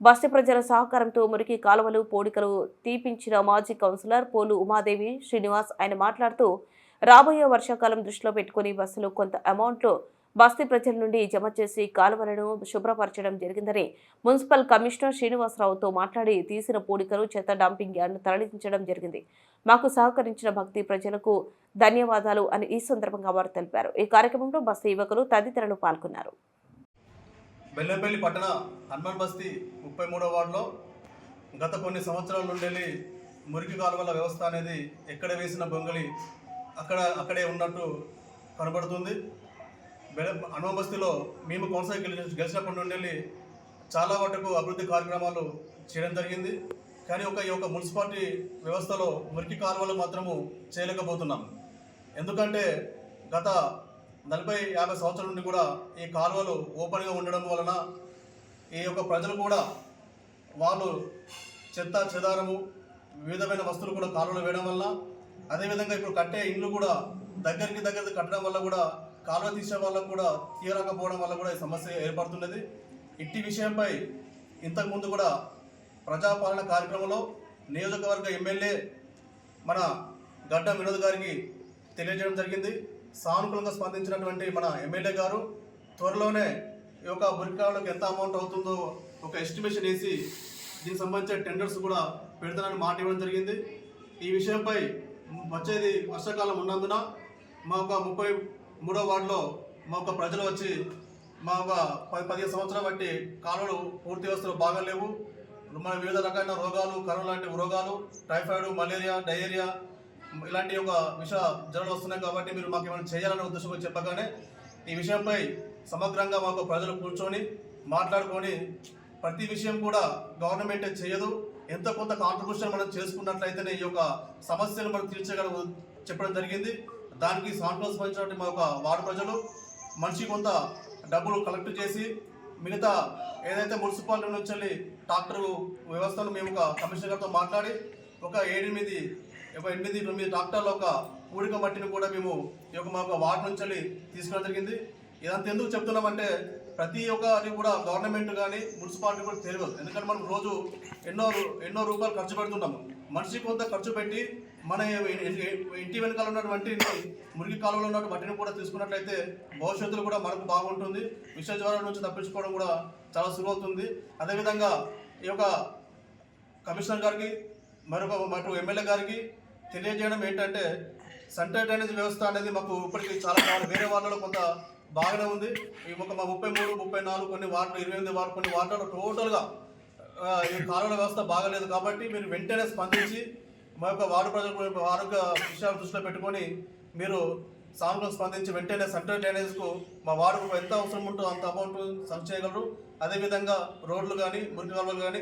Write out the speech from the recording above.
బస్తి ప్రజల సహకారంతో మురికి కాలువలు పోడికలు తీపించిన మాజీ కౌన్సిలర్ పోలు ఉమాదేవి శ్రీనివాస్ ఆయన మాట్లాడుతూ రాబోయే వర్షాకాలం దృష్టిలో పెట్టుకుని బస్సులు కొంత అమౌంట్లో బస్తి ప్రజల నుండి జమ చేసి కాలువలను శుభ్రపరచడం జరిగిందని మున్సిపల్ కమిషనర్ శ్రీనివాసరావుతో మాట్లాడి తీసిన పోడికలు చెత్త డంపింగ్ యార్డ్ను తరలించడం జరిగింది. మాకు సహకరించిన భక్తి ప్రజలకు ధన్యవాదాలు అని ఈ సందర్భంగా వారు తెలిపారు. ఈ కార్యక్రమంలో బస్సు యువకులు తదితరులు పాల్గొన్నారు. బెల్లంపల్లి పట్టణ హనుమాన్ బస్తీ 33వ వార్డులో గత కొన్ని సంవత్సరాల నుండి మురికి కాలువల వ్యవస్థ అనేది ఎక్కడ వేసిన బొంగలి అక్కడే ఉన్నట్టు కనబడుతుంది. హనుమాన్ బస్తీలో మేము కౌన్సిల్ గెలిచినప్పటి నుండి చాలా వరకు అభివృద్ధి కార్యక్రమాలు చేయడం జరిగింది. కానీ ఈ యొక్క మున్సిపాలిటీ వ్యవస్థలో మురికి కాలువలు మాత్రము చేయలేకపోతున్నాం. ఎందుకంటే గత 40-50 సంవత్సరాల నుండి కూడా ఈ కాలువలు ఓపెన్గా ఉండడం వలన ఈ యొక్క ప్రజలు కూడా వాళ్ళు చెత్త చెదారము వివిధమైన వస్తువులు కూడా కాలువలు వేయడం వల్ల, అదేవిధంగా ఇప్పుడు కట్టే ఇండ్లు కూడా దగ్గరికి కట్టడం వల్ల కూడా కాలువ తీసే వాళ్ళకు కూడా తీయరాకపోవడం వల్ల కూడా ఈ సమస్య ఏర్పడుతున్నది. ఇట్టి విషయంపై ఇంతకుముందు కూడా ప్రజాపాలన కార్యక్రమంలో నియోజకవర్గ ఎమ్మెల్యే మన గడ్డ వినోద్ గారికి తెలియజేయడం జరిగింది. సానుకూలంగా స్పందించినటువంటి మన ఎమ్మెల్యే గారు త్వరలోనే ఈ యొక్క మురికాలకు ఎంత అమౌంట్ అవుతుందో ఒక ఎస్టిమేషన్ వేసి దీనికి సంబంధించిన టెండర్స్ కూడా పెడతానని మాట ఇవ్వడం జరిగింది. ఈ విషయంపై వచ్చేది వర్షాకాలం ఉన్నందున మా ఒక 33వ వార్డులో మా ఒక ప్రజలు వచ్చి మా ఒక 10-15 సంవత్సరాలు బట్టి కాలువలు పూర్తి వ్యవస్థలు బాగాలేవు, మన వివిధ రకాల రోగాలు, కరోనా లాంటి రోగాలు, టైఫాయిడ్, మలేరియా, డయేరియా ఇలాంటి ఒక విష జ్వరాలు వస్తున్నాయి. కాబట్టి మీరు మాకు ఏమైనా చేయాలనే ఉద్దేశంతో చెప్పగానే ఈ విషయంపై సమగ్రంగా మాకు ప్రజలు కూర్చొని మాట్లాడుకొని ప్రతి విషయం కూడా గవర్నమెంటే చేయదు, ఎంతో కొంత కాంట్రిబ్యూషన్ మనం చేసుకున్నట్లయితేనే ఈ యొక్క సమస్యను మనం తీర్చగలము చెప్పడం జరిగింది. దానికి సానుకూలంగా స్పందించినటువంటి మా యొక్క వార్డు ప్రజలు మనిషి కొంత డబ్బులు కలెక్ట్ చేసి మిగతా ఏదైతే మున్సిపాలిటీ నుంచి వెళ్ళి ట్రాక్టర్ వ్యవస్థను మేము ఒక కమిషనర్ గారితో మాట్లాడి ఒక 8-9 ట్రాక్టర్ల ఒక పూడిక మట్టిని కూడా మేము ఈ యొక్క మా వార్డు నుంచి వెళ్ళి తీసుకోవడం జరిగింది. ఇదంతా ఎందుకు చెప్తున్నామంటే ప్రతి ఒక్కటి కూడా గవర్నమెంట్ కానీ మున్సిపాలిటీ కూడా తెలియదు. ఎందుకంటే మనం రోజు ఎన్నో రూపాయలు ఖర్చు పెడుతున్నాము. మనిషి కొంత ఖర్చు పెట్టి మన ఇంటి వెనకాల ఉన్నటువంటి మురికి కాలువలో ఉన్నటువంటి మట్టిని కూడా తీసుకున్నట్లయితే భవిష్యత్తులో కూడా మనకు బాగుంటుంది. విష జ్వరాల నుంచి తప్పించుకోవడం కూడా చాలా సులువవుతుంది. అదేవిధంగా ఈ యొక్క కమిషనర్ గారికి మరొక ఎమ్మెల్యే గారికి తెలియజేయడం ఏంటంటే సెంట్రల్ డ్రైనేజ్ వ్యవస్థ అనేది మాకు ఇప్పటికీ చాలా కావాలి. వేరే వార్డులో కొంత బాగానే ఉంది. ఈ ఒక 33, 34 కొన్ని వార్డులు, 28 వార్డు కొన్ని వార్డులలో టోటల్గా ఈ కాలువల వ్యవస్థ బాగలేదు. కాబట్టి మీరు వెంటనే స్పందించి మా యొక్క వార్డు ప్రజలకు ఆరోగ్య విషయాలు దృష్టిలో పెట్టుకొని మీరు సానుకూలంగా స్పందించి వెంటనే సెంట్రల్ డ్రైనేజ్కు మా వార్డుకు ఎంత అవసరం ఉంటుందో అంత అమౌంట్ సర్వ్ చేయగలరు. అదేవిధంగా రోడ్లు కానీ మురికి కాలువలు కానీ